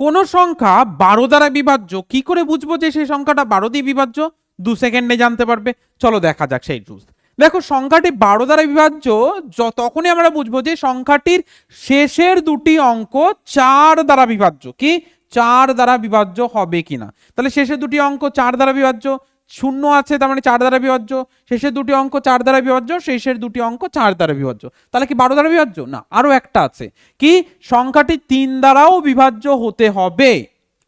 কোন সংখ্যা 12 দ্বারা বিভাজ্য, কি করে বুঝবো যে সেই সংখ্যাটা 12 দিয়ে বিভাজ্য? 2 সেকেন্ডে জানতে পারবে। চলো দেখা যাক সেই ট্রুথ। দেখো সংখ্যাটি 12 দ্বারা বিভাজ্য তখনই আমরা বুঝবো যে সংখ্যাটির শেষের দুটি অঙ্ক 4 দ্বারা বিভাজ্য। কি 4 দ্বারা বিভাজ্য হবে কিনা? তাহলে শেষের দুটি অঙ্ক 4 দ্বারা বিভাজ্য, শূন্য আছে তার মানে 4 দ্বারা বিভাজ্য, শেষের দুটি অঙ্ক 4 দ্বারা বিভাজ্য, শেষের দুটি অঙ্ক 4 দ্বারা বিভাজ্য। তাহলে কি 12 দ্বারা বিভাজ্য? না, আরো একটা আছে, কি সংখ্যাটি 3 দ্বারাও বিভাজ্য হতে হবে।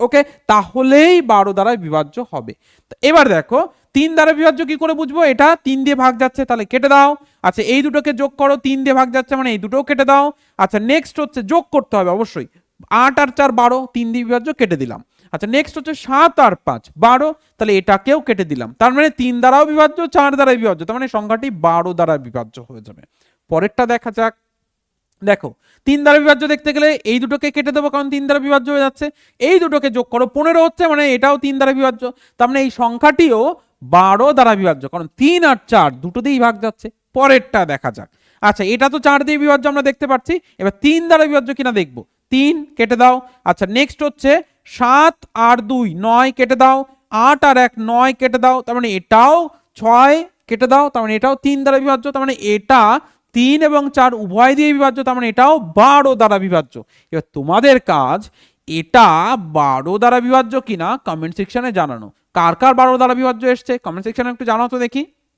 ওকে, তাহলেই 12 দ্বারা বিভাজ্য হবে। এবার দেখো 3 দ্বারা বিভাজ্য কি করে বুঝবো? এটা 3 দিয়ে ভাগ যাচ্ছে, তাহলে কেটে দাও। আচ্ছা এই দুটোকে যোগ করো, 3 দিয়ে ভাগ যাচ্ছে মানে এই দুটোও কেটে দাও। আচ্ছা নেক্সট হচ্ছে যোগ করতে হবে অবশ্যই, 8 আর 4 12, 3 দিয়ে বিভাজ্য কেটে দিলাম। আচ্ছা নেক্সট হচ্ছে 7 আর 5 12, তাহলে এটাকেও কেটে দিলাম। তার মানে 3 দ্বারাও বিভাজ্য, 4 দ্বারা বিভাজ্য, তার মানে সংখ্যাটি 12 দ্বারা বিভাজ্য হয়ে যাবে। পরেরটা দেখা যাক। দেখো 3 দ্বারা বিভাজ্য দেখতে গেলে এই দুটোকে কেটে দেবো, কারণ 3 দ্বারা বিভাজ্য হয়ে যাচ্ছে। এই দুটোকে যোগ করো, 15 হচ্ছে, মানে এটাও 3 দ্বারা বিভাজ্য, তার মানে এই সংখ্যাটিও 12 দ্বারা বিভাজ্য, কারণ 3 আর 4 দুটো দিয়েই ভাগ যাচ্ছে। পরেরটা দেখা যাক। আচ্ছা এটা তো 4 দিয়ে বিভাজ্য আমরা দেখতে পাচ্ছি, এবার 3 দ্বারা বিভাজ্য কিনা দেখবো। 3 কেটে দাও। আচ্ছা নেক্সট হচ্ছে 7 আর 2 9 কেটে দাও, 8 আর 1 9 কেটে দাও, তার মানে এটাও 6 কেটে দাও, তার মানে এটাও 3 দ্বারা বিভাজ্য, তার মানে এটা 3 এবং 4 উভয় দিয়ে বিভাজ্য, তার মানে এটাও 12 দ্বারা বিভাজ্য। এবার তোমাদের কাজ এটা 12 দ্বারা বিভাজ্য কিনা কমেন্ট সেকশনে জানানো। কার কার 12 দ্বারা বিভাজ্য এসছে কমেন্ট সেকশনে একটু জানাও তো দেখি।